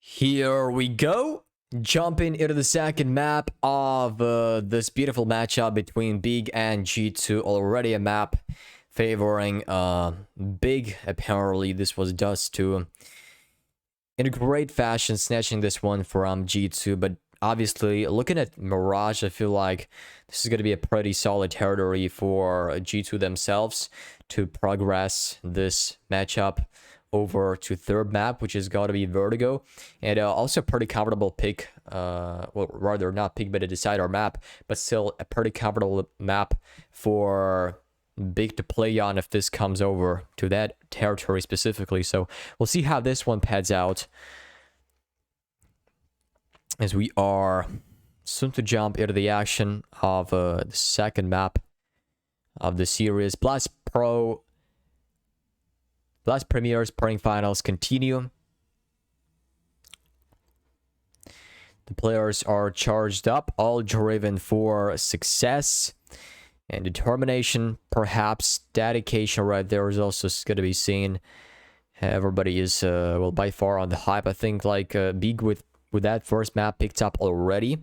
Here we go. Jumping into the second map of this beautiful matchup between Big and G2. Already a map favoring Big. Apparently, this was Dust2 in a great fashion, snatching this one from G2. But obviously, looking at Mirage, I feel like this is going to be a pretty solid territory for G2 themselves to progress this matchup over to third map, which is going to be Vertigo, and also a pretty comfortable pick, well, rather not pick, but a decider map, but still a pretty comfortable map for Big to play on if this comes over to that territory specifically. So we'll see how this one pads out, as we are soon to jump into the action of the second map of the series. Blast Premier's Spring Finals continue. The players are charged up, all driven for success and determination. Perhaps dedication right there is also going to be seen. Everybody is, well, by far on the hype. I think like Big with that first map picked up already,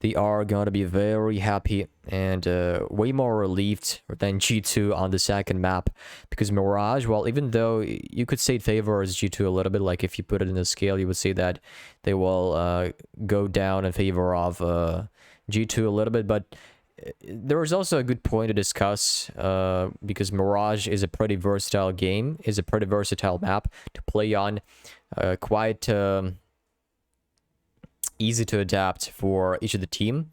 they are going to be very happy and way more relieved than G2 on the second map, because Mirage, well, even though you could say it favors G2 a little bit, like if you put it in a scale, you would say that they will go down in favor of G2 a little bit, but there is also a good point to discuss, because Mirage is a pretty versatile game, is a pretty versatile map to play on, quite easy to adapt for each of the team.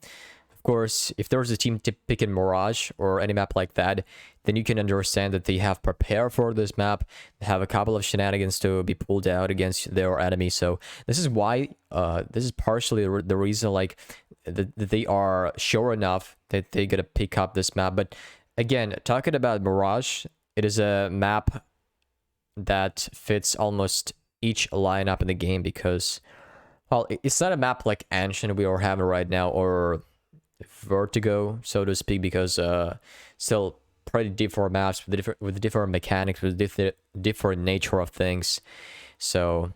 Of course, if there's a team to pick in Mirage or any map like that, then you can understand that they have prepared for this map. They have a couple of shenanigans to be pulled out against their enemy. So this is why, this is partially the reason, like, that they are sure enough that they're gonna pick up this map. But again, talking about Mirage, it is a map that fits almost each lineup in the game, because, well, it's not a map like Ancient we are having right now, or Vertigo, so to speak, because still pretty different maps with different mechanics, with different nature of things. So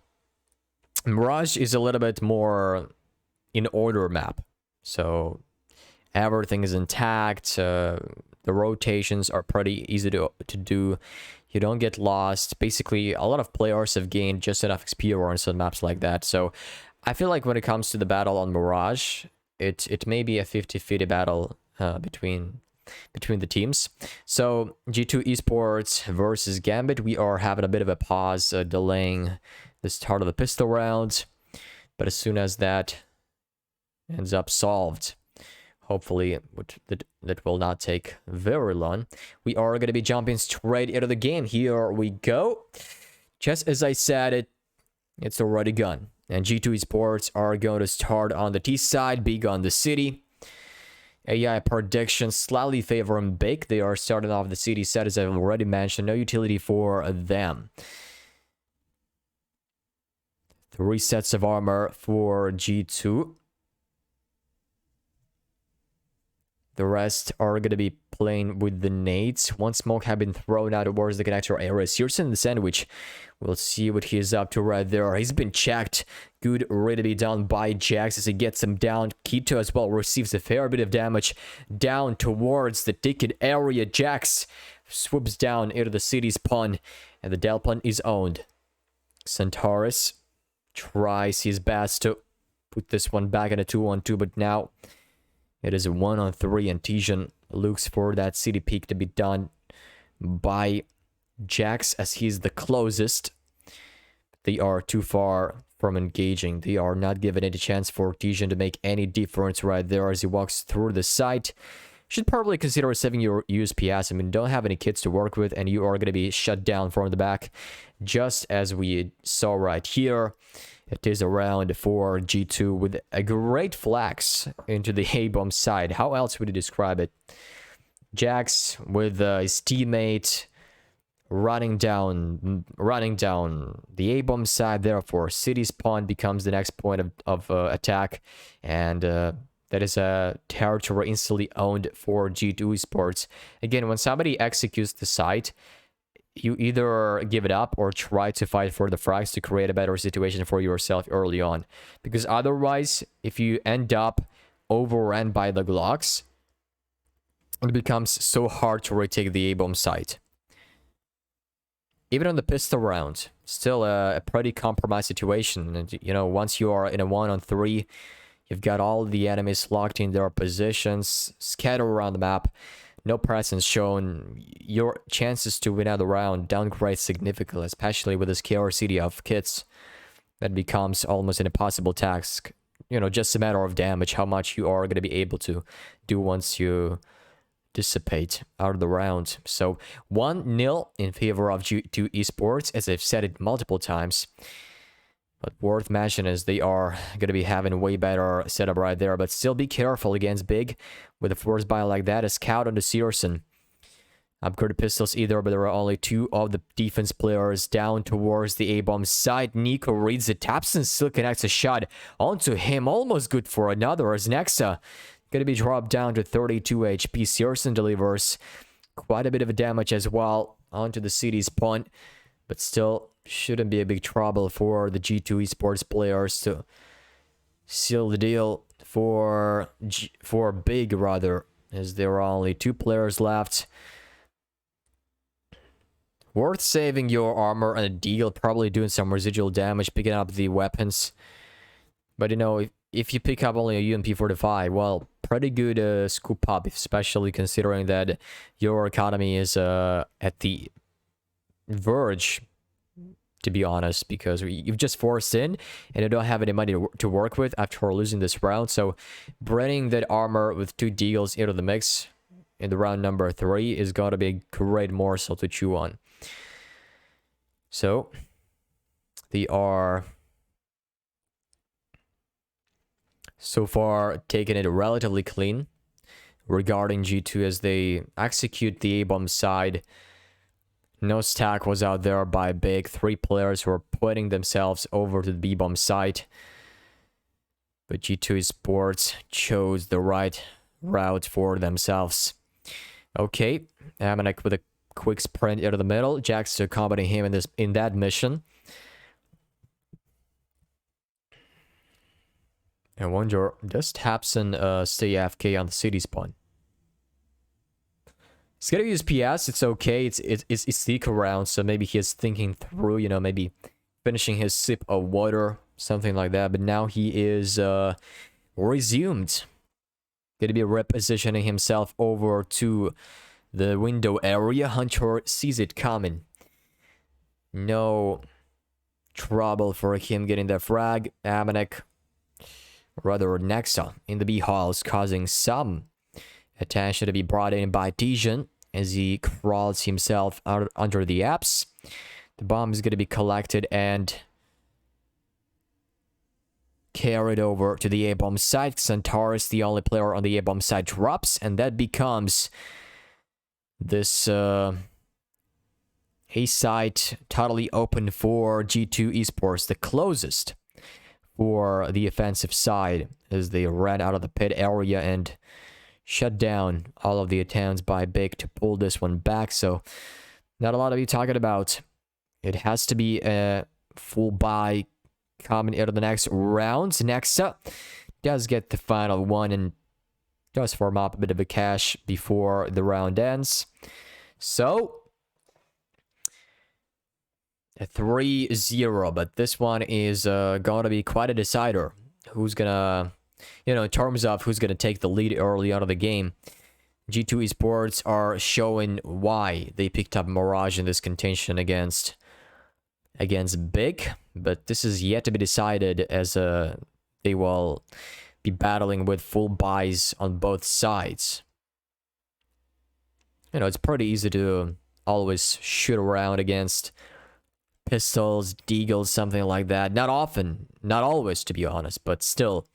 Mirage is a little bit more in order map, so everything is intact. The rotations are pretty easy to do. You don't get lost. Basically, a lot of players have gained just enough experience on maps like that. So I feel like when it comes to the battle on Mirage, it may be a 50-50 battle between the teams. So G2 Esports versus Gambit, we are having a bit of a pause, delaying the start of the pistol round, but as soon as that ends up solved, hopefully that will not take very long, we are going to be jumping straight into the game. Here we go. Just as I said, it's already gone. And G2 Esports are going to start on the T side, Big on the city. AI prediction slightly favoring Big. They are starting off the city set, as I've already mentioned. No utility for them. 3 sets of armor for G2. The rest are going to be playing with the nades. One smoke have been thrown out towards the connector areas. Here's in the sandwich. We'll see what he's up to right there. He's been checked. Good ready to be done by Jax as he gets him down. Kito as well receives a fair bit of damage down towards the ticket area. Jax swoops down into the city spawn, and the Delpon is owned. Centaurus tries his best to put this one back in a 2-on-2, but now it is a 1-on-3, and Tijan looks for that city peak to be done by Jax, as he's the closest. They are too far from engaging. They are not given any chance for Tijan to make any difference right there as he walks through the site. Should probably consider saving your USPS. I mean, don't have any kids to work with, and you are going to be shut down from the back, just as we saw right here. It is around for G2 with a great flex into the A-bomb side. How else would you describe it? Jax with his teammate running down the A-bomb side. Therefore, city spawn becomes the next point of attack, and that is a territory instantly owned for G2 Esports. Again, when somebody executes the site, you either give it up or try to fight for the frags to create a better situation for yourself early on. Because otherwise, if you end up overrun by the Glocks, it becomes so hard to retake the A-bomb site. Even on the pistol round, still a pretty compromised situation. And, you know, once you are in a 1-on-3, you've got all the enemies locked in their positions, scattered around the map, no presence shown. Your chances to win out the round downgrade significantly, especially with the scarcity of kits. That becomes almost an impossible task. You know, just a matter of damage, how much you are going to be able to do once you dissipate out of the round. So 1-0 in favor of G2 Esports, as I've said it multiple times. But worth mentioning is they are going to be having a way better setup right there. But still be careful against Big with a force buy like that. A scout on the Searson. Upgraded pistols either, but there are only 2 of the defense players down towards the A-bomb side. Nico reads it, taps and still connects a shot onto him. Almost good for another as Nexa going to be dropped down to 32 HP. Searson delivers quite a bit of damage as well onto the city's point. But still shouldn't be a big trouble for the G2 Esports players to seal the deal for Big, rather, as there are only 2 players left. Worth saving your armor and a deal, probably doing some residual damage, picking up the weapons. But you know, if you pick up only a UMP45, well, pretty good scoop up, especially considering that your economy is at the verge, to be honest, because you've just forced in and you don't have any money to work with after losing this round. So bringing that armor with 2 deals into the mix in the round number 3 is going to be a great morsel to chew on. So they are so far taking it relatively clean regarding G2 as they execute the A-bomb side. No stack was out there by Big. 3 players who are putting themselves over to the B-bomb site. But G2 Esports chose the right route for themselves. Okay, Amanek with a quick sprint into the middle. Jax to accompany him in that mission. I wonder, does Tapson stay AFK on the city spawn? He's gonna use PS, it's okay, it's the round, so maybe he is thinking through, you know, maybe finishing his sip of water, something like that. But now he is resumed. Gonna be repositioning himself over to the window area. Hunter sees it coming. No trouble for him getting the frag. Amanek, rather Nexa, in the B halls, causing some attention to be brought in by Tijan as he crawls himself out under the apps. The bomb is going to be collected and carried over to the A-bomb site. Centaurus, the only player on the A-bomb site, drops, and that becomes this A site totally open for G2 Esports, the closest for the offensive side, as they ran out of the pit area and shut down all of the attempts by Big to pull this one back. So not a lot to be talking about. It has to be a full buy coming into the next rounds. Next up does get the final one and does farm up a bit of a cash before the round ends. So a 3-0, but this one is going to be quite a decider. Who's gonna, you know, in terms of who's gonna take the lead early out of the game. G2 Esports are showing why they picked up Mirage in this contention against Big, but this is yet to be decided, as they will be battling with full buys on both sides. You know, it's pretty easy to always shoot around against pistols, deagles, something like that. Not often, not always, to be honest, but still.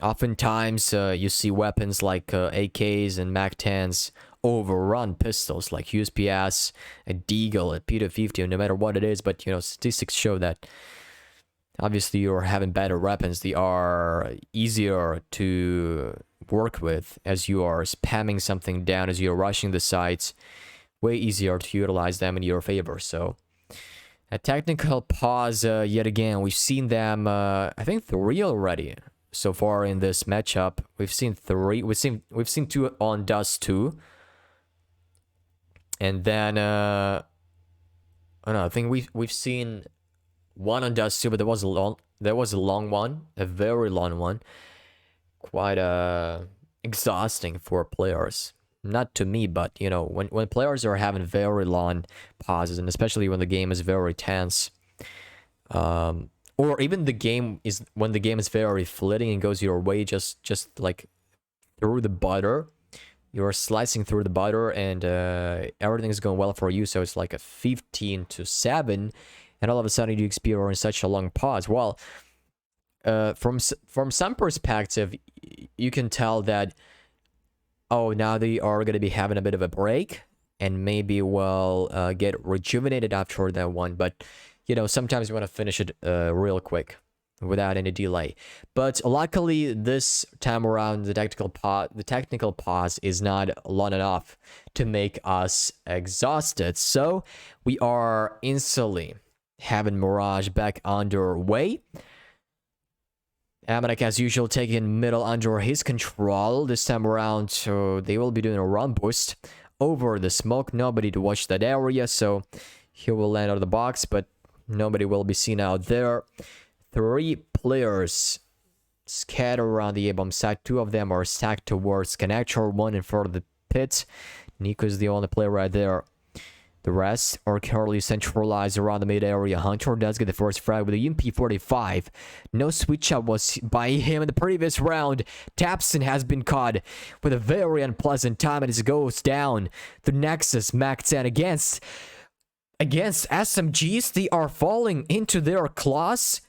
Oftentimes, you see weapons like AKs and MAC-10s overrun pistols like USPS, a deagle, a P250, no matter what it is. But, you know, statistics show that obviously you're having better weapons. They are easier to work with as you are spamming something down, as you're rushing the sites way easier to utilize them in your favor. So a technical pause yet again. We've seen them, I think 3 already so far in this matchup. We've seen 3. We've seen 2 on Dust 2. And then I don't know, I think we've seen 1 on Dust 2, but there was a long one, a very long one. Quite exhausting for players. Not to me, but you know, when players are having very long pauses, and especially when the game is very tense, or even when the game is very fleeting and goes your way, just like through the butter, you're slicing through the butter, and everything is going well for you. So it's like a 15-7, and all of a sudden you experience such a long pause. Well, from some perspective, you can tell that, oh, now they are going to be having a bit of a break and maybe will get rejuvenated after that one. But, you know, sometimes you want to finish it real quick without any delay. But luckily, this time around, the technical pause is not long enough to make us exhausted. So we are instantly having Mirage back underway. Amanek, as usual, taking middle under his control this time around, so they will be doing a run boost over the smoke. Nobody to watch that area, so he will land out of the box, but nobody will be seen out there. 3 players scattered around the A-bomb side. 2 of them are stacked towards connector, 1 in front of the pit. Nico is the only player right there. The rest are currently centralized around the mid area. Hunter does get the first frag with the MP45. No switch up was by him in the previous round. Tapson has been caught with a very unpleasant time as it goes down. The Nexus Mac 10 against SMGs. They are falling into their claws.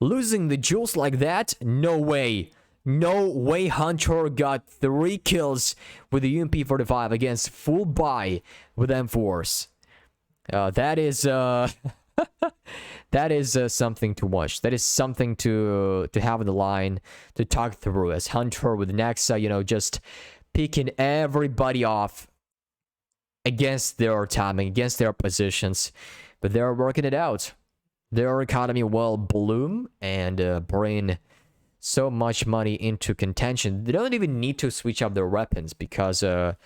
Losing the jewels like that? No way. No way Hunter got 3 kills with the UMP45 against full buy with M4s. That is that is something to watch. That is something to have on the line to talk through, as Hunter with Nexa, you know, just picking everybody off against their timing, against their positions. But they're working it out. Their economy will bloom and bring so much money into contention. They don't even need to switch up their weapons because they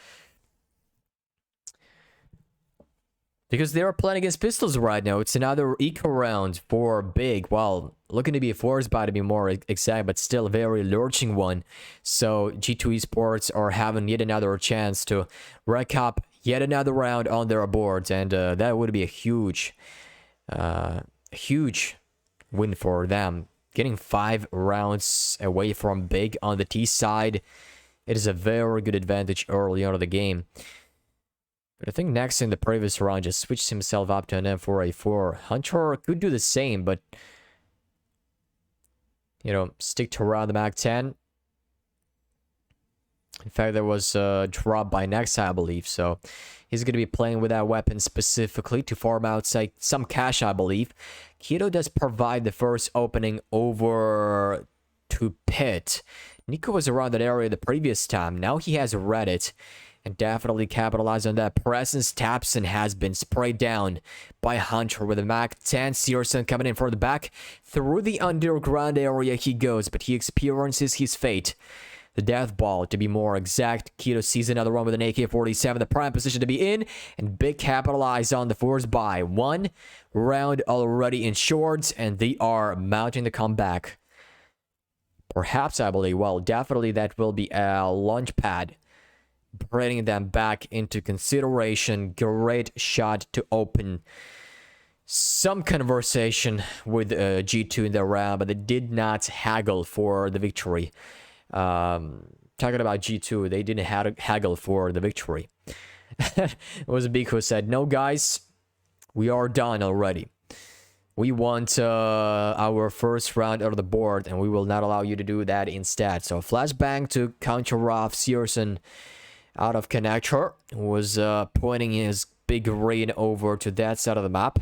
are playing against pistols right now. It's another eco round for Big. Well, looking to be a force buy to be more exact, but still a very lurching one. So G2 Esports are having yet another chance to rack up yet another round on their boards, and that would be a huge win for them. Getting 5 rounds away from Big on the T side, it is a very good advantage early on in the game. But I think next in the previous round just switched himself up to an M4A4. Hunter could do the same, but you know, stick to around the Mac 10. In fact, there was a drop by Nexa, I believe, so he's going to be playing with that weapon specifically to farm out some cash, I believe. Keto does provide the first opening over to Pit. Nico was around that area the previous time. Now he has read it and definitely capitalized on that presence. Tapson has been sprayed down by Hunter with a Mac 10. Searson coming in for the back. Through the underground area he goes, but he experiences his fate. The death ball, to be more exact. Keto sees another one with an AK-47, the prime position to be in, and Big capitalized on the force buy. 1 round already in shorts, and they are mounting the comeback. Perhaps, I believe, well, definitely that will be a launch pad, bringing them back into consideration. Great shot to open some conversation with G2 in the round, but they did not haggle for the victory. Talking about G2, they didn't haggle for the victory. It was Big who said, no guys, we are done already. We want our first round out of the board, and we will not allow you to do that instead. So flashbang to counter off Searson out of connector, was pointing his big rain over to that side of the map.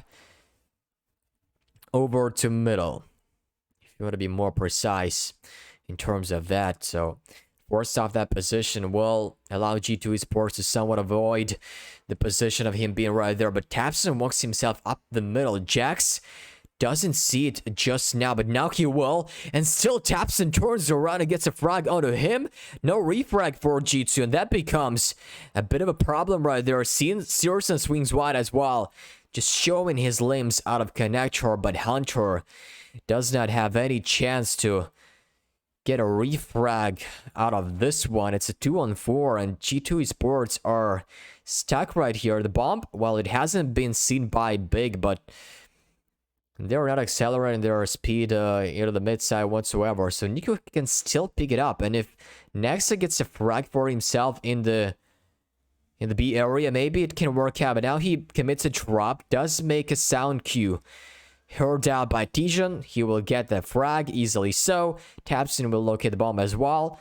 Over to middle, if you want to be more precise in terms of that. So Forced off that position will allow G2 Esports to somewhat avoid the position of him being right there. But Tapson walks himself up the middle. Jax doesn't see it just now, but now he will. And still Tapson turns around and gets a frag onto him. No refrag for G2, and that becomes a bit of a problem right there. Searson swings wide as well, just showing his limbs out of connector, but Hunter does not have any chance to get a refrag out of this one. It's a 2-on-4, and G2 Esports are stuck right here. The bomb, well, it hasn't been seen by Big, but they're not accelerating their speed into the mid side whatsoever. So Nico can still pick it up, and if Nexa gets a frag for himself in the B area, maybe it can work out. But now he commits a drop, does make a sound cue. Heard out by Tijan, he will get the frag easily so. Tapson will locate the bomb as well.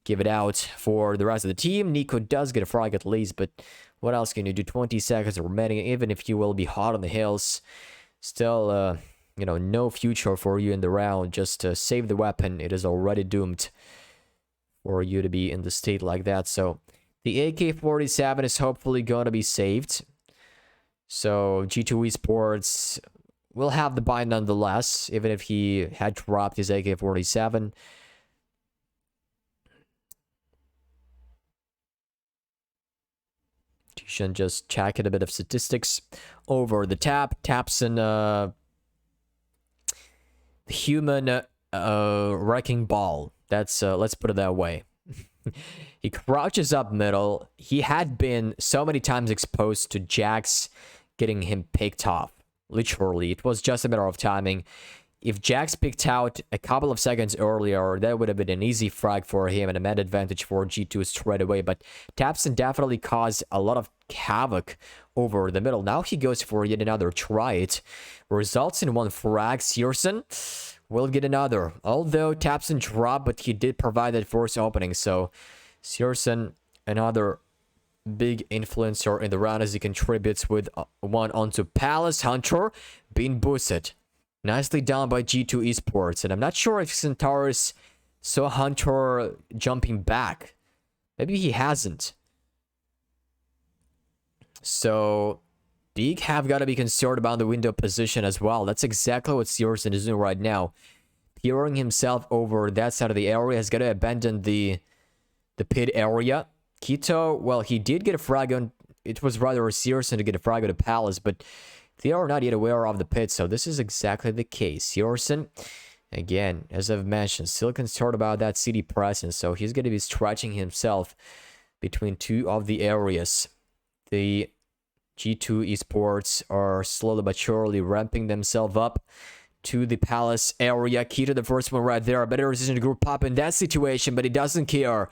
Give it out for the rest of the team. Nico does get a frag at least, but what else can you do? 20 seconds remaining, even if you will be hot on the hills. Still, you know, no future for you in the round. Just save the weapon. It is already doomed for you to be in the state like that. So the AK-47 is hopefully going to be saved. So G2 Esports will have the buy nonetheless, even if he had dropped his AK-47. Tishan just checking a bit of statistics over the tap. Tapson, human wrecking ball. That's let's put it that way. He crouches up middle. He had been so many times exposed to Jax getting him picked off. Literally, it was just a matter of timing. If Jax picked out a couple of seconds earlier, that would have been an easy frag for him and a man advantage for G2 straight away. But Tapson definitely caused a lot of havoc over the middle. Now he goes for yet another try. It results in one frag. Searson will get another. Although Tapson dropped, but he did provide that first opening. So Searson, another big influencer in the round as he contributes with one onto Palace. Hunter being boosted. Nicely done by G2 Esports. And I'm not sure if Centaurus saw Hunter jumping back. Maybe he hasn't. So Big have got to be concerned about the window position as well. That's exactly what Searson is doing right now. Peering himself over that side of the area. Has got to abandon the pit area. Kito, well, he did get a frag on. It was rather Searson to get a frag on the Palace, but they are not yet aware of the pit, so this is exactly the case. Searson, again, as I've mentioned, still concerned about that city presence, so he's going to be stretching himself between two of the areas. The G2 Esports are slowly but surely ramping themselves up to the Palace area. Kito, the first one right there. A better decision to group up in that situation, but he doesn't care.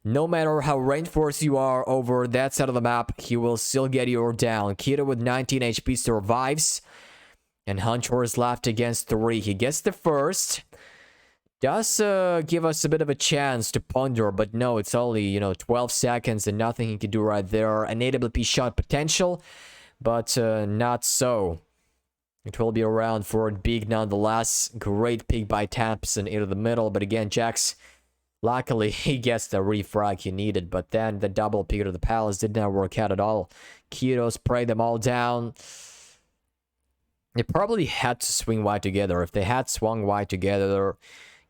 No matter how reinforced you are over that side of the map, he will still get you down. Kito with 19 HP survives. And Hunter is left against 3. He gets the first. Does give us a bit of a chance to ponder, but no, it's only, 12 seconds and nothing he can do right there. An AWP shot potential, but not so. It will be around for Big nonetheless. Great pick by Tapson into the middle, but again, Jax, luckily, he gets the refrag he needed, but then the double pick to the Palace did not work out at all. Kito sprayed them all down. They probably had to swing wide together. If they had swung wide together,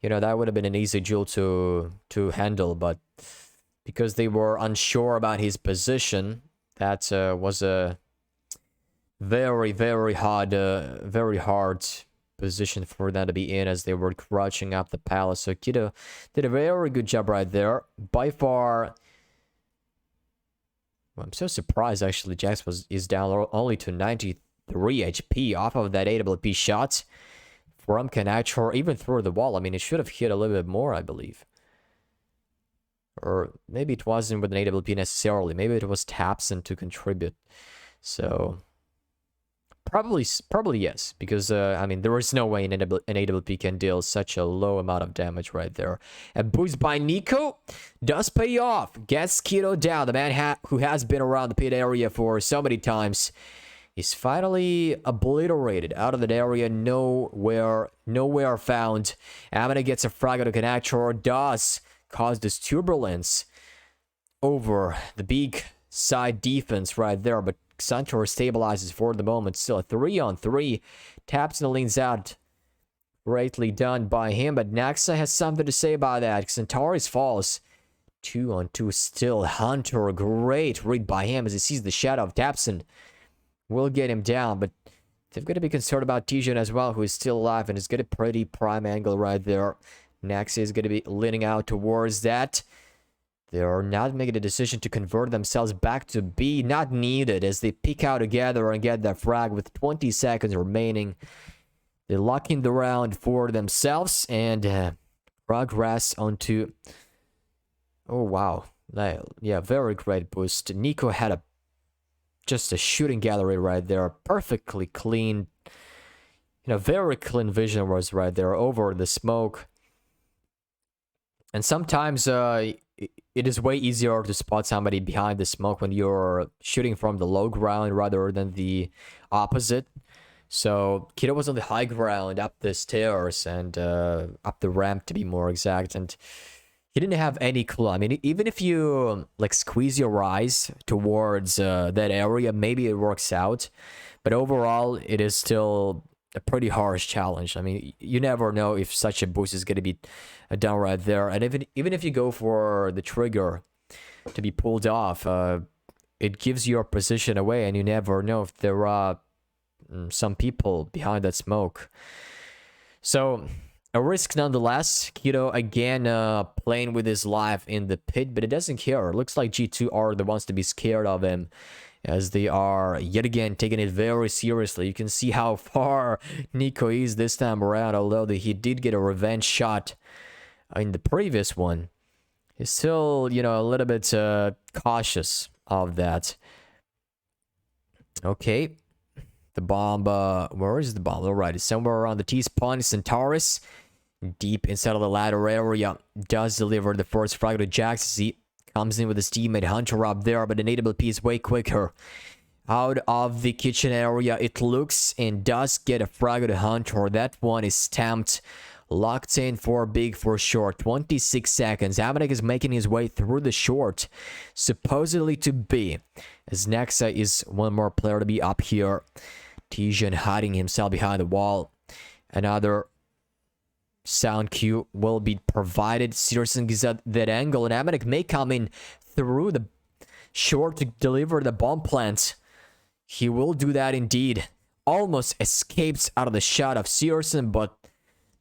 that would have been an easy duel to handle, but because they were unsure about his position, that was a very, very hard position for them to be in as they were crouching up the Palace. So Kito did a very good job right there. By far, well, I'm so surprised actually Jax is down only to 93 HP off of that AWP shot from connector, even through the wall. I mean, it should have hit a little bit more, I believe. Or maybe it wasn't with an AWP necessarily. Maybe it was Tapson to contribute. So Probably yes, because, I mean, there is no way an AWP can deal such a low amount of damage right there. A boost by Nico does pay off. Gets Kito down. The man who has been around the pit area for so many times is finally obliterated out of that area. Nowhere found. Amina gets a frag out of connector. Does cause this turbulence over the big side defense right there. But Centaur stabilizes for the moment. Still a 3-on-3. Tapson leans out. Greatly done by him, but Nexa has something to say about that. Centaurus falls. 2-on-2 still. Hunter, great read by him as he sees the shadow of Tapson. Will get him down, but they've got to be concerned about Tijan as well, who is still alive and has got a pretty prime angle right there. Nexa is going to be leaning out towards that. They are not making a decision to convert themselves back to B. Not needed as they peek out together and get that frag with 20 seconds remaining. They're locking the round for themselves and progress onto... Oh, wow. Yeah, very great boost. Nico had just a shooting gallery right there. Perfectly clean. Very clean vision was right there over the smoke. And sometimes it is way easier to spot somebody behind the smoke when you're shooting from the low ground rather than the opposite. So Kito was on the high ground, up the stairs and up the ramp to be more exact, and he didn't have any clue. I mean, even if you like squeeze your eyes towards that area, maybe it works out, but overall it is still a pretty harsh challenge. I mean, you never know if such a boost is going to be done right there, and even if you go for the trigger to be pulled off, it gives your position away, and you never know if there are some people behind that smoke. So a risk nonetheless. Kito again playing with his life in the pit, but it doesn't care. It looks like G2 are the ones to be scared of him, as they are yet again taking it very seriously. You can see how far Nico is this time around, although he did get a revenge shot in the previous one. He's still, a little bit cautious of that. Okay. The bomb, where is the bomb? All right, it's somewhere around the T-spawn. Centaurus, deep inside of the ladder area, does deliver the first frag to Jax. He comes in with his teammate Hunter up there, but the notable piece way quicker. Out of the kitchen area, it looks and does get a frag to Hunter. That one is stamped, locked in for big for short. 26 seconds. Amanek is making his way through the short, supposedly to B, as Nexa is one more player to be up here. Tijan hiding himself behind the wall. Another sound cue will be provided. Searson gives out that angle, and Amanek may come in through the short to deliver the bomb plant. He will do that indeed. Almost escapes out of the shot of Searson, but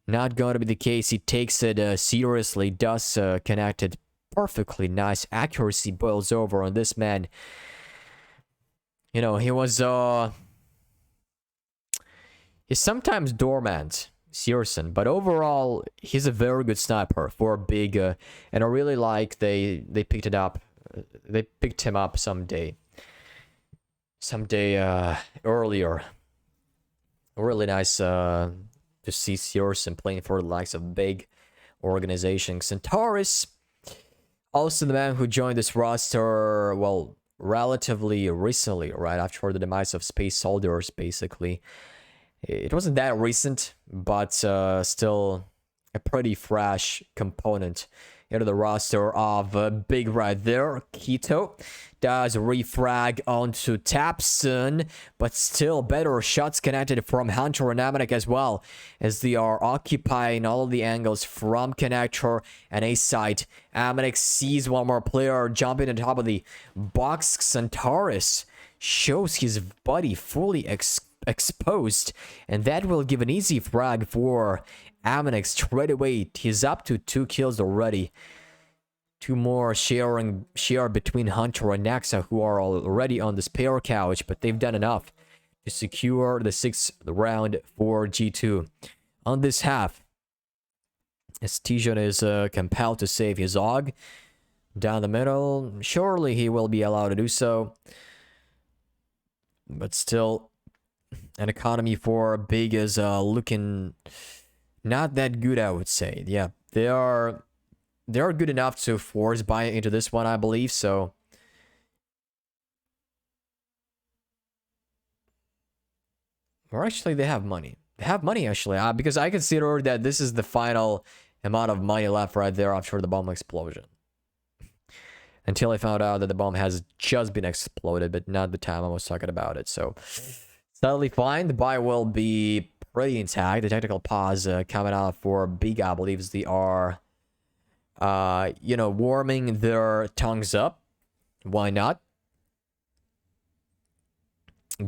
not going to be the case. He takes it seriously, does connect it perfectly. Nice accuracy boils over on this man. He was he's sometimes dormant, Searson, but overall he's a very good sniper for a big and I really like they picked it up. They picked him up someday earlier. Really nice to see Searson playing for the likes of big organizations. Centaurus, also the man who joined this roster, well, relatively recently, right after the demise of Space Soldiers, basically. It wasn't that recent, but still a pretty fresh component into the roster of big right there. Kito does refrag onto Tapson, but still better shots connected from Hunter and Amanek as well, as they are occupying all of the angles from connector and A site. Amanek sees one more player jumping on top of the box. Centaurus shows his body fully exposed, and that will give an easy frag for Amanek straight away. He's up to 2 kills already. 2 more share between Hunter and Nexa, who are already on the spare couch, but they've done enough to secure the 6th round for G2 on this half, as Tijan is compelled to save his AUG down the middle. Surely he will be allowed to do so, but still, an economy for big is looking not that good, I would say. Yeah, they are good enough to force buy into this one, I believe. So or actually they have money. They have money actually, because I consider that this is the final amount of money left right there after the bomb explosion. Until I found out that the bomb has just been exploded, but not the time I was talking about it. So, totally fine. The buy will be pretty intact. The technical pause coming out for Big, I believe they are, you know, warming their tongues up. Why not?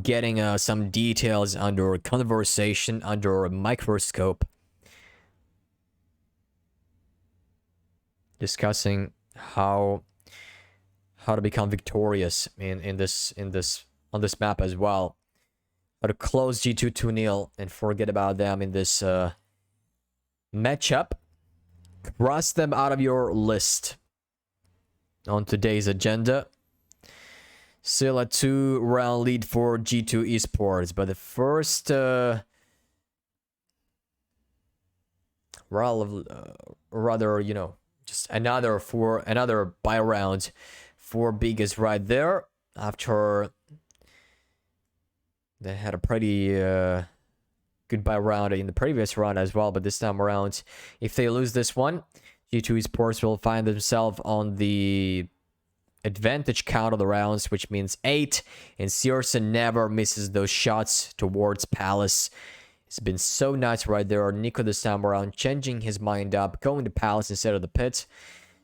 Getting some details under conversation, under a microscope. Discussing how to become victorious on this map as well. How to close G2 2-0 and forget about them in this matchup. Cross them out of your list. On today's agenda, still a 2-round lead for G2 Esports, but the first rather, you know, just another buy round for Big is right there after they had a pretty good buy round in the previous round as well. But this time around, if they lose this one, G2 Esports will find themselves on the advantage count of the rounds, which means 8, and Searson never misses those shots towards Palace. It's been so nice right there. Nico this time around changing his mind up, going to Palace instead of the pit.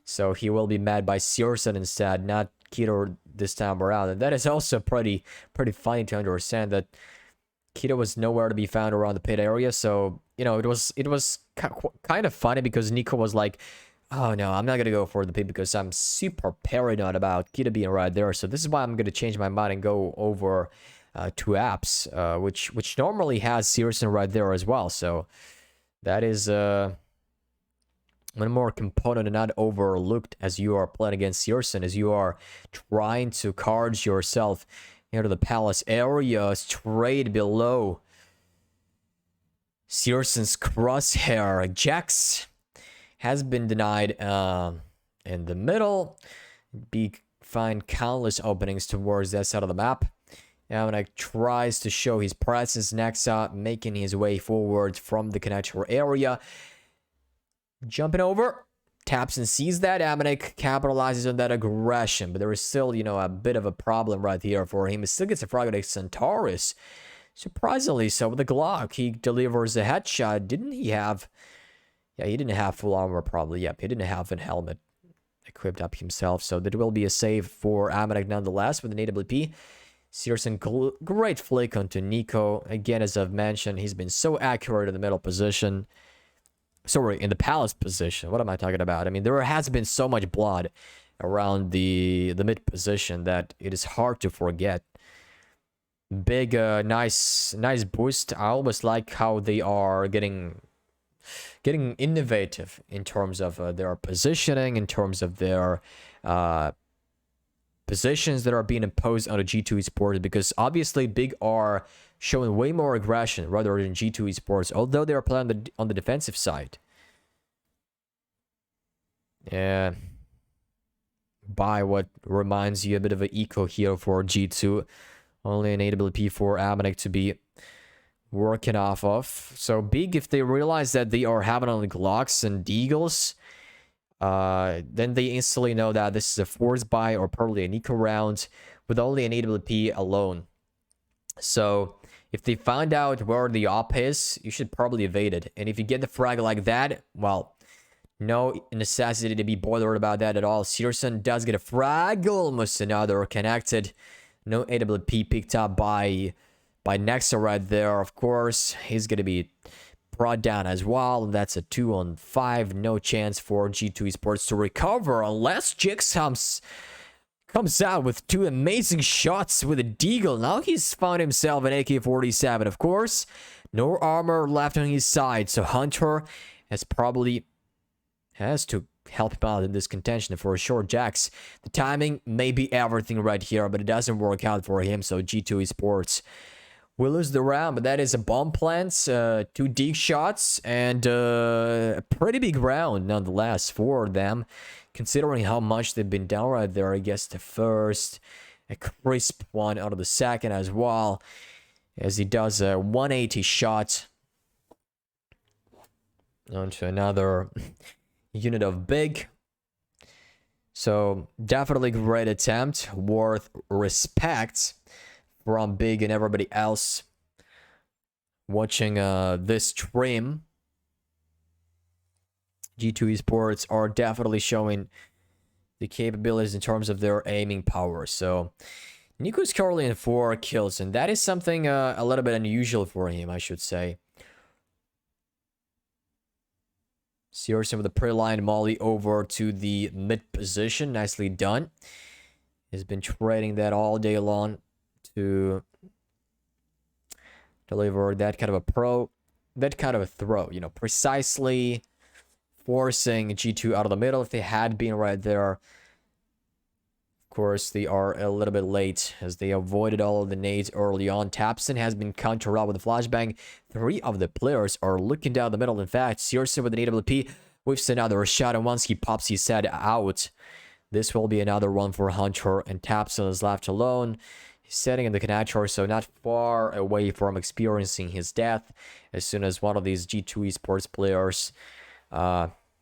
So he will be mad by Searson instead, not Keto this time around. And that is also pretty funny to understand that Keto was nowhere to be found around the pit area. So, you know, it was kind of funny because Nico was like, oh no, I'm not going to go for the pit because I'm super paranoid about Keto being right there. So this is why I'm going to change my mind and go over to apps, which normally has Searson right there as well. So that is one more component not overlooked as you are playing against Searson, as you are trying to card yourself into the Palace area straight below Searson's crosshair. Jax has been denied in the middle. Find countless openings towards that side of the map. Amanek tries to show his presence next up, making his way forward from the connector area. Jumping over, taps and sees that. Amanek capitalizes on that aggression, but there is still, you know, a bit of a problem right here for him. He still gets a frag against Centaurus. Surprisingly so, with the Glock, he delivers a headshot. Didn't he have... Yeah, he didn't have full armor probably. Yep, he didn't have a helmet equipped up himself, so there will be a save for Amanek nonetheless with an AWP. Searson, great flick onto Nico. Again, as I've mentioned, he's been so accurate in the middle position. Sorry, in the Palace position. What am I talking about? I mean, there has been so much blood around the mid position that it is hard to forget. Big, nice boost. I always like how they are getting innovative in terms of their positioning, in terms of their positions that are being imposed on the G2 Esports, because obviously Big are showing way more aggression rather than G2 Esports, although they are playing on the defensive side. Yeah. By what reminds you a bit of an eco here for G2. Only an AWP for Amanek to be working off of. So Big, if they realize that they are having only Glocks and Deagles, then they instantly know that this is a forced buy or probably an eco round with only an AWP alone. So if they find out where the op is, you should probably evade it. And if you get the frag like that, well, no necessity to be bothered about that at all. Searson does get a frag, almost another connected. No AWP picked up by Nexa right there. Of course, he's going to be brought down as well. That's a 2-on-5. No chance for G2 Esports to recover unless Jix comes out with 2 amazing shots with a Deagle. Now he's found himself an AK-47. Of course, no armor left on his side. So Hunter has to help him out in this contention for sure. Jax, the timing may be everything right here, but it doesn't work out for him. So G2 Esports will lose the round, but that is a bomb plant, 2 dig shots, and a pretty big round nonetheless for them, considering how much they've been down right there. I guess the first, a crisp one out of the second as well, as he does a 180 shot On to another unit of Big. So definitely great attempt, worth respect from Big and everybody else watching this stream. G2 Esports are definitely showing the capabilities in terms of their aiming power. So Nico's currently in 4 kills, and that is something a little bit unusual for him, I should say. Searson with a pre-line molly over to the mid position. Nicely done. He's been trading that all day long to deliver that kind of a throw, you know, precisely forcing G2 out of the middle. If they had been right there, of course, they are a little bit late as they avoided all of the nades early on. Tapson has been countered out with a flashbang. 3 of the players are looking down the middle. In fact, Searson with an AWP whiffs another shot, and once he pops his head out, this will be another one for Hunter, and Tapson is left alone. He's sitting in the connector, so not far away from experiencing his death. As soon as one of these G2 esports players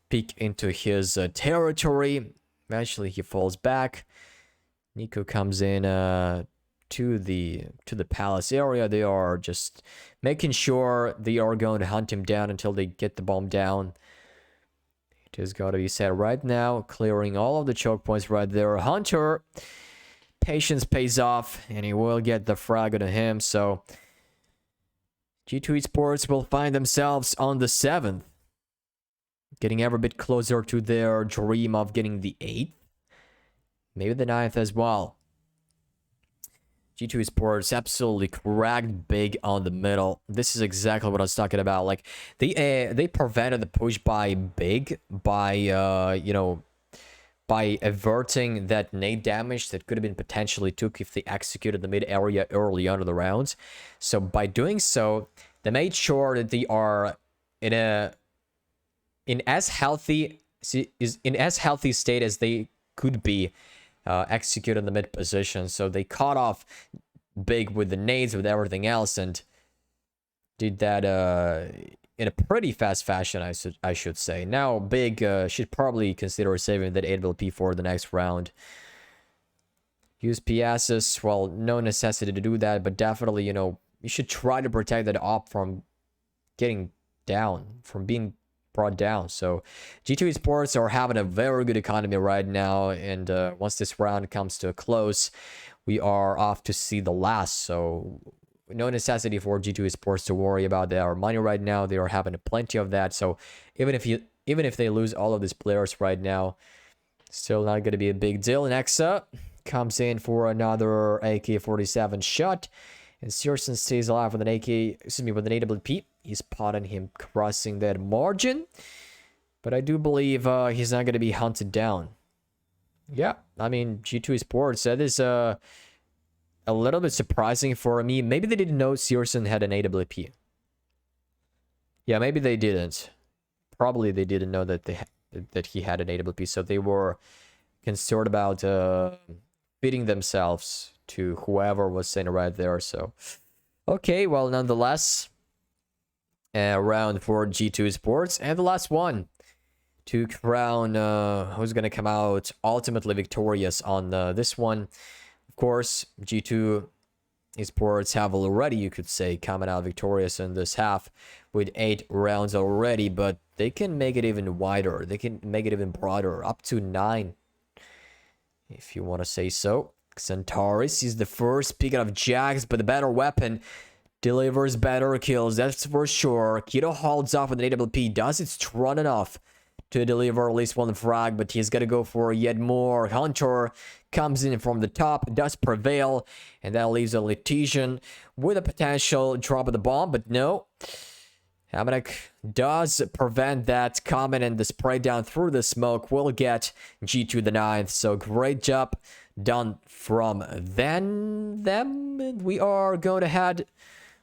peek into his territory, eventually he falls back. Nico comes in to the palace area. They are just making sure they are going to hunt him down until they get the bomb down. It has got to be said right now, clearing all of the choke points right there. Hunter, patience pays off, and he will get the frag on him. So G2 Esports will find themselves on the 7th, getting every bit closer to their dream of getting the 8th. Maybe the 9th as well. G2 Esports absolutely cracked Big on the middle. This is exactly what I was talking about. Like, they prevented the push by Big by, you know, by averting that nade damage that could have been potentially took if they executed the mid area early on in the rounds. So by doing so, they made sure that they are in as healthy state as they could be executed in the mid position. So they caught off Big with the nades, with everything else, and did that in a pretty fast fashion, I should say. Now Big should probably consider saving that AWP for the next round. Use PSs, well, no necessity to do that, but definitely, you know, you should try to protect that op from getting down, from being brought down. So G2 Esports are having a very good economy right now, and once this round comes to a close, we are off to see the last. So no necessity for G2 Esports to worry about their money right now. They are having plenty of that. So even if they lose all of these players right now, still not going to be a big deal. Nexa comes in for another AK-47 shot, and Searson stays alive with an with an AWP. He's spotting him crossing that margin, but I do believe he's not going to be hunted down. Yeah, I mean, G2 Esports, that is a little bit surprising for me. Maybe they didn't know Searson had an AWP. Yeah, maybe they didn't. Probably they didn't know that that he had an AWP, so they were concerned about fitting themselves to whoever was sitting right there. So, okay, well, nonetheless, round for G2 Sports, and the last one to crown who's going to come out ultimately victorious on this one. Of course, G2 Esports have already, you could say, coming out victorious in this half with 8 rounds already, but they can make it even wider. They can make it even broader, up to 9, if you want to say so. Centaurus is the first pick of Jax, but the better weapon delivers better kills, that's for sure. Kido holds off with an AWP, does it strong enough to deliver at least one frag, but he's got to go for yet more. Hunter comes in from the top, does prevail, and that leaves a Letizian with a potential drop of the bomb, but no. Hamanek does prevent that comment, and the spray down through the smoke will get G2 the 9th. So great job done from them. And we are going to head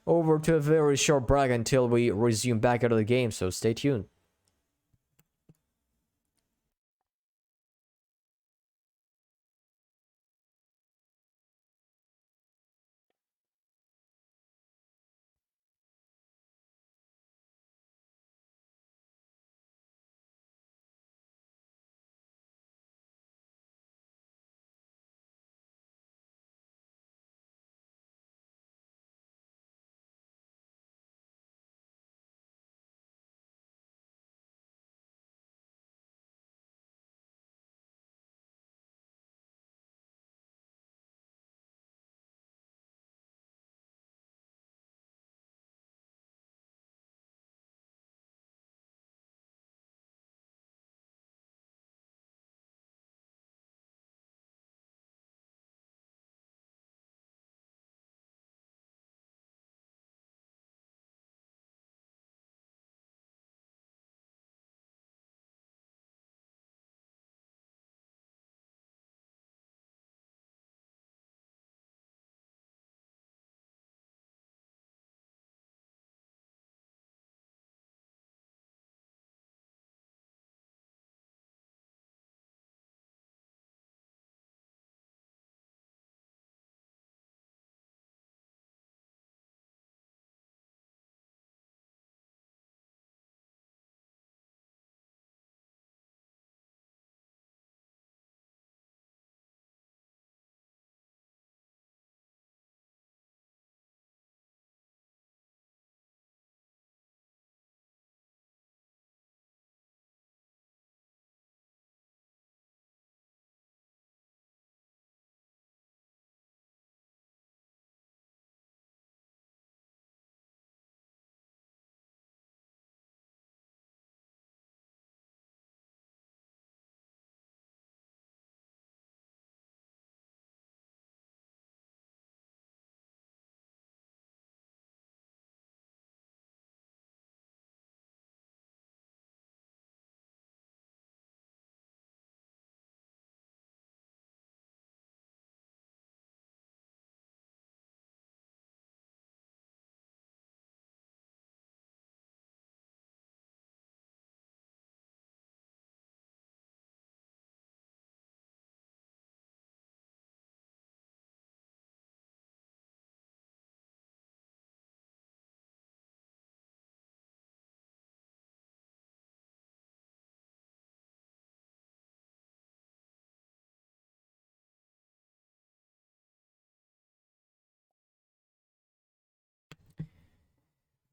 over to a very short break until we resume back into the game, so stay tuned.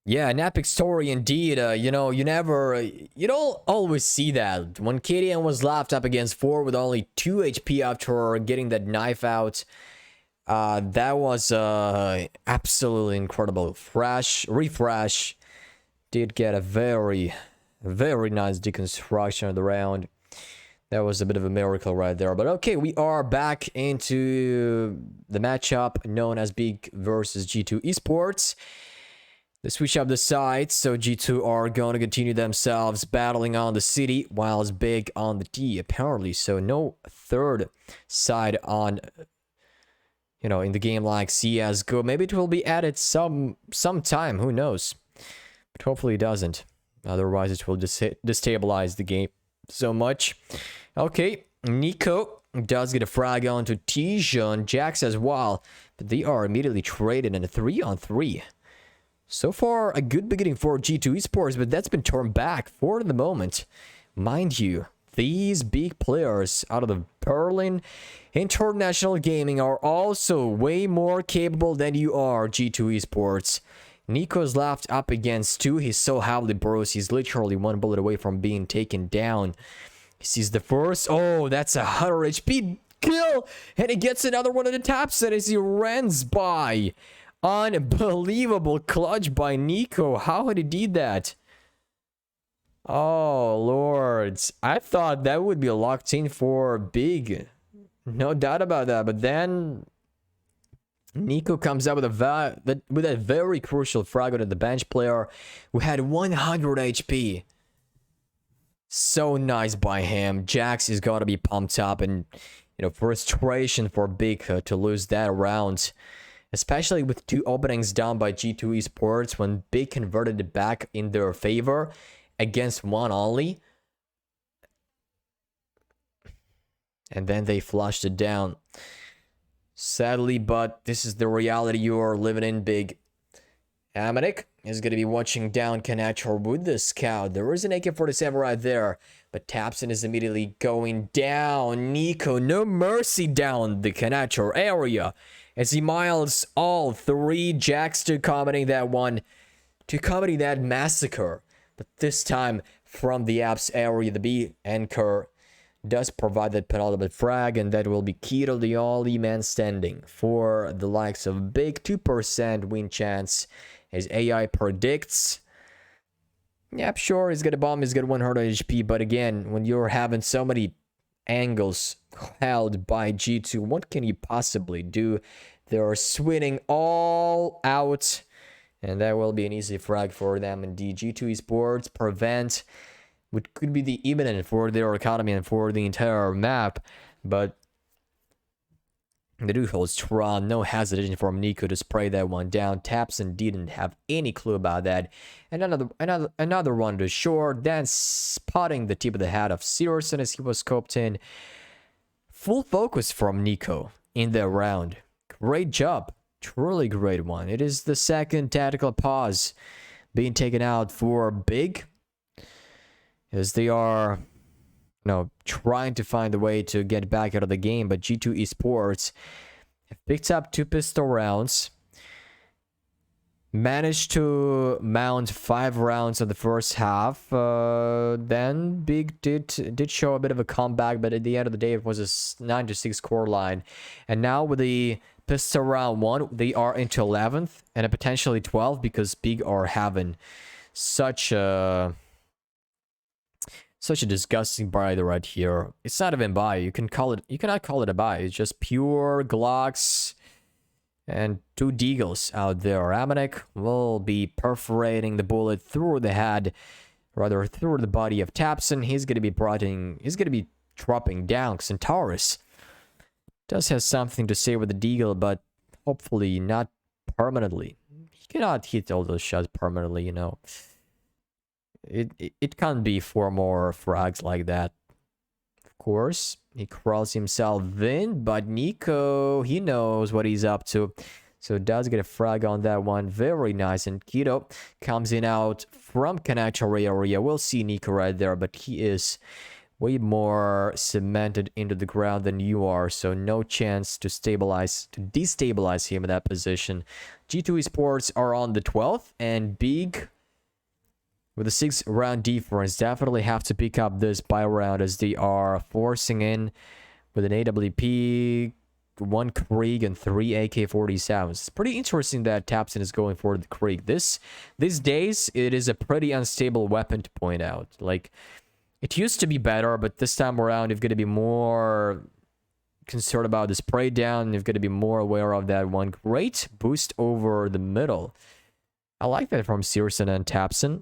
Yeah, an epic story indeed. You know, you don't always see that. When KDM was left up against 4 with only 2 HP after getting that knife out, that was absolutely incredible. Refresh did get a very, very nice deconstruction of the round. That was a bit of a miracle right there. But okay, we are back into the matchup known as Big versus G2 Esports. They switch up the sides, so G2 are going to continue themselves battling on the city, whilst Big on the D, apparently. So no third side on, you know, in the game like CSGO. Maybe it will be added sometime, who knows. But hopefully it doesn't. Otherwise it will destabilize the game so much. Okay, Nico does get a frag onto Tijon, Jax as well. But they are immediately traded in a 3-on-3. So far, a good beginning for G2 Esports, but that's been turned back for the moment. Mind you, these big players out of the Berlin International Gaming are also way more capable than you are, G2 Esports. Nico's left up against 2. He's so heavily bruised. He's literally 1 bullet away from being taken down. He sees the first. Oh, that's a 100 HP kill. And he gets another one on the top set as he runs by. Unbelievable clutch by Nico. How had he did that? Oh, lords. I thought that would be locked in for Big. No doubt about that. But then Nico comes out with a very crucial frag on the bench player who had 100 HP. So nice by him. Jax is going to be pumped up, and you know, frustration for Big to lose that round. Especially with 2 openings down by G2 Esports when Big converted it back in their favor against 1 only. And then they flushed it down. Sadly, but this is the reality you are living in, Big. Amanik is going to be watching down Connector with the scout. There is an AK-47 right there, but Tapson is immediately going down. Nico, no mercy down the Connector area. As he miles all 3 Jacks to accommodate that one, to accommodate that massacre. But this time from the apps area, the B anchor does provide that penultimate frag, and that will be key to the only man standing for the likes of Big. 2% win chance as AI predicts. Yep, sure, he's got a bomb, he's got 100 HP, but again, when you're having so many angles held by G2, what can you possibly do? They're swinging all out, and that will be an easy frag for them. Indeed, G2 Esports prevent what could be the imminent for their economy and for the entire map, but they do hold strong. No hesitation from Nico to spray that one down. Tapson didn't have any clue about that. And another one to shore, then spotting the tip of the hat of Searson as he was scoped in. Full focus from Nico in that round. Great job. Truly great one. It is the second tactical pause being taken out for Big, as they are, you know, trying to find a way to get back out of the game. But G2 Esports have picked up 2 pistol rounds, managed to mount 5 rounds in the first half. Then Big did show a bit of a comeback, but at the end of the day, it was a 9-6 score line. And now with the pistol round 1, they are into 11th and a potentially 12th, because Big are having such a disgusting buy right here. It's not even buy. You cannot call it a buy. It's just pure Glocks and 2 Deagles out there. Amanek will be perforating the bullet through the head, rather through the body of Tapson. He's gonna be dropping down. Centaurus does have something to say with the Deagle, but hopefully not permanently. He cannot hit all those shots permanently, you know. It can't be 4 more frags like that. Of course, he crawls himself in, but Nico, he knows what he's up to. So does get a frag on that one. Very nice. And Keto comes in out from connector area. We'll see Nico right there, but he is way more cemented into the ground than you are, so no chance to destabilize him in that position. G2 Esports are on the 12th, and Big, with a 6-round difference, definitely have to pick up this buy round as they are forcing in with an AWP, 1 Krieg, and 3 AK-47s. It's pretty interesting that Tapson is going for the Krieg. These days, it is a pretty unstable weapon to point out. Like, it used to be better, but this time around, you've got to be more concerned about the spray down. You've got to be more aware of that one. Great boost over the middle. I like that from Searson and Tapson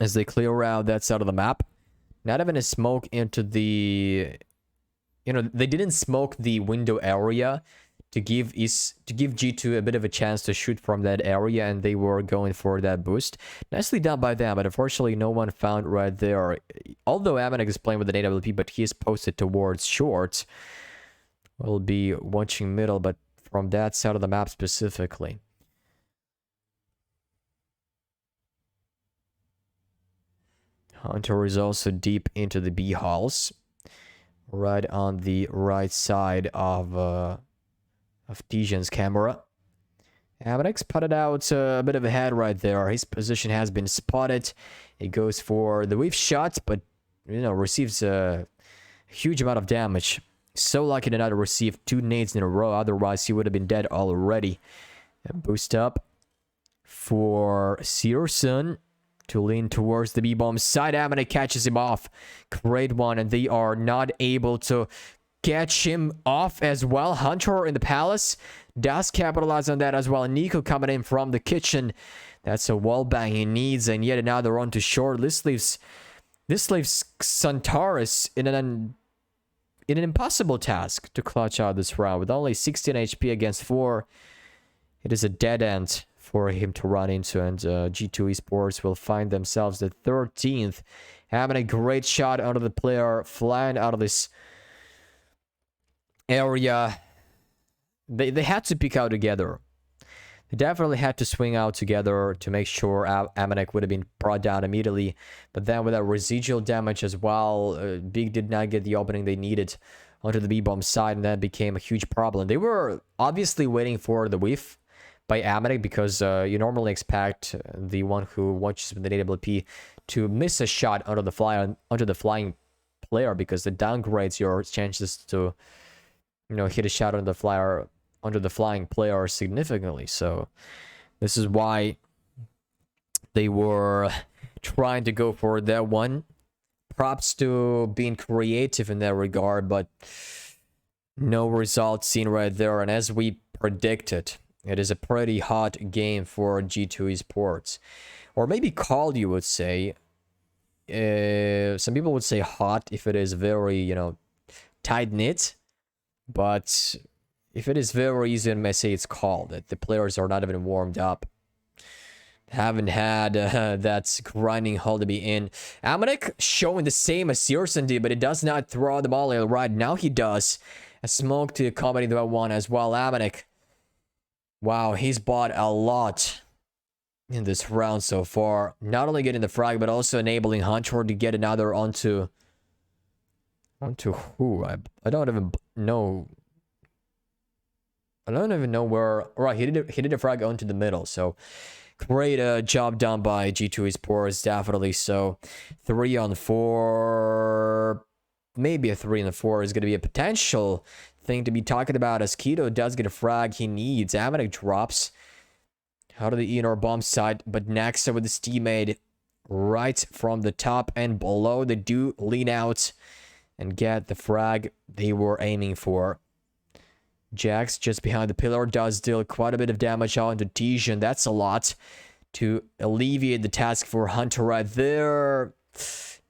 as they clear out that side of the map. Not even a smoke into the... You know, they didn't smoke the window area to give G2 a bit of a chance to shoot from that area, and they were going for that boost. Nicely done by them, but unfortunately no one found right there. Although Amanek is playing with an AWP, but he is posted towards short. We'll be watching middle, but from that side of the map specifically. Hunter is also deep into the B halls, right on the right side of Tijan's camera. Amanek spotted out a bit of a head right there. His position has been spotted. He goes for the whiff shot, but receives a huge amount of damage. So lucky to not receive 2 nades in a row, otherwise he would have been dead already. A boost up for Searson to lean towards the B-bomb side. Amanek catches him off. Great one, and they are not able to catch him off as well. Hunter in the palace does capitalize on that as well. Nico coming in from the kitchen. That's a wall bang he needs, and yet another run to short. This leaves Santaris in an impossible task to clutch out this round. With only 16 HP against 4, it is a dead end for him to run into, and G2 Esports will find themselves at 13th. Having a great shot under the player, flying out of this area. They had to pick out together. They definitely had to swing out together to make sure Amanek would have been brought down immediately. But then with that residual damage as well, Big did not get the opening they needed onto the B-bomb side, and that became a huge problem. They were obviously waiting for the whiff by Amanek, because you normally expect the one who watches with the AWP to miss a shot onto the flying player, because it downgrades your chances to hit a shot on the flyer under the flying player significantly. So this is why they were trying to go for that one. Props to being creative in that regard, but no result seen right there. And as we predicted, it is a pretty hot game for G2 Esports. Or maybe cold, you would say. Some people would say hot if it is very, tight-knit. But if it is very easy, I may say it's cold. That the players are not even warmed up. Haven't had that grinding hole to be in. Amanek showing the same as Searson did, but it does not throw the ball right now. He does. A smoke to accompany that one as well. Amanek. Wow, he's bought a lot in this round so far. Not only getting the frag, but also enabling Hunter to get another onto who? I don't even know. I don't even know where. Right, he did a frag onto the middle. So great job done by G2 Esports, definitely. So 3 on 4, maybe a 3 on 4 is going to be a potential thing to be talking about, as Keto does get a frag he needs. Amanek drops out of the inner bomb side, but Nexa with his teammate right from the top and below. They do lean out and get the frag they were aiming for. Jax just behind the pillar does deal quite a bit of damage onto Tijan. That's a lot to alleviate the task for Hunter right there.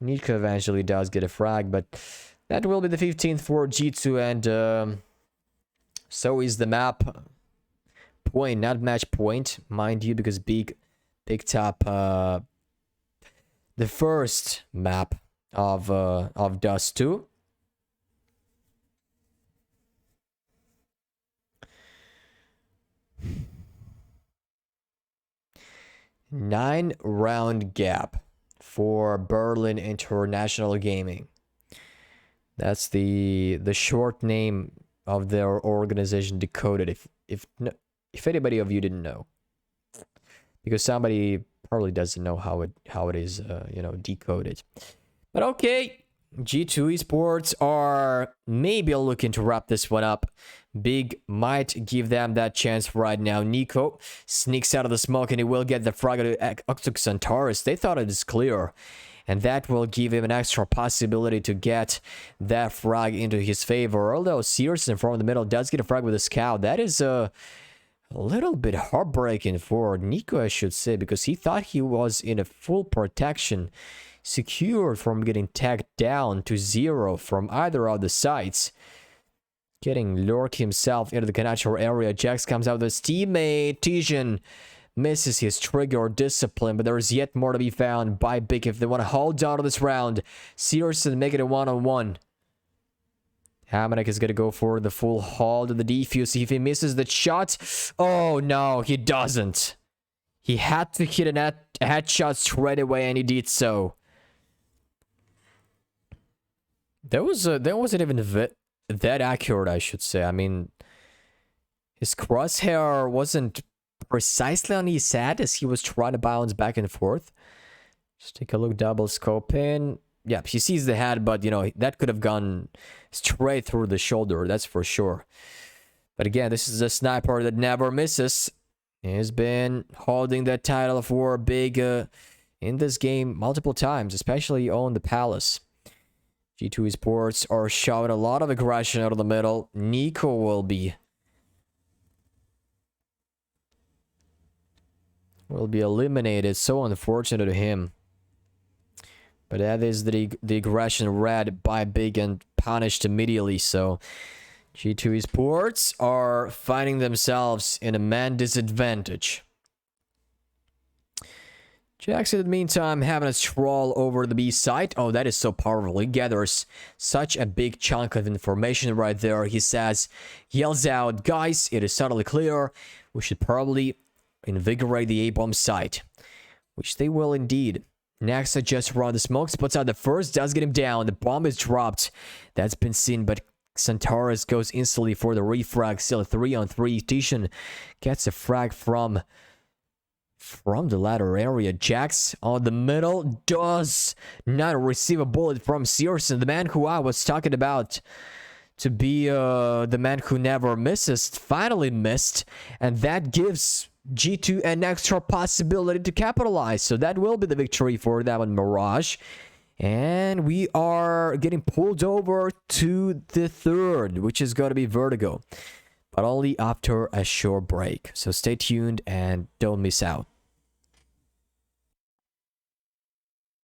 Nico eventually does get a frag, but that will be the 15th for G2, and so is the map point, not match point, mind you, because Big picked up the first map of Dust 2. Nine-round gap for Berlin International Gaming. That's the short name of their organization, Decoded. If anybody of you didn't know, because somebody probably doesn't know how it is, decoded. But okay, G2 Esports are maybe looking to wrap this one up. Big might give them that chance right now. Nico sneaks out of the smoke and he will get the frag to Octux Centaurus. They thought it is clear, and that will give him an extra possibility to get that frag into his favor. Although Searson from the middle does get a frag with a scout. That is a little bit heartbreaking for Nico, I should say, because he thought he was in a full protection, secured from getting tagged down to 0 from either of the sides. Getting Lurk himself into the Kanachor area. Jax comes out with his teammate. Tijan misses his trigger discipline, but there is yet more to be found by Big if they want to hold on to this round. Searson make it a 1-on-1. Hamanek is going to go for the full haul to the defuse. See if he misses the shot. Oh no, he doesn't. He had to hit a headshot straight away, and he did so. That wasn't even that accurate, I should say. I mean, his crosshair wasn't precisely on his head as he was trying to bounce back and forth. Just take a look, double scope in. Yeah, he sees the head, but, that could have gone straight through the shoulder, that's for sure. But again, this is a sniper that never misses. He's been holding that title for Big in this game multiple times, especially on the Palace. G2 Esports are showing a lot of aggression out of the middle. Nico will be eliminated. So unfortunate to him. But that is the aggression read by Big and punished immediately. So G2 Esports are finding themselves in a man disadvantage. Jax, in the meantime, having a stroll over the B site. Oh, that is so powerful. He gathers such a big chunk of information right there. He yells out, guys, it is totally clear. We should probably invigorate the A-bomb site. Which they will indeed. Next, just around the smoke, spots out the first, does get him down. The bomb is dropped. That's been seen, but Centaurus goes instantly for the refrag. Still 3-on-3. Tishan gets a frag from the ladder area. Jax on the middle does not receive a bullet from Searson, the man who I was talking about to be the man who never misses, finally missed, and that gives G2 an extra possibility to capitalize. So that will be the victory for that one, Mirage. And we are getting pulled over to the third, which is going to be Vertigo, but only after a short break. So stay tuned and don't miss out.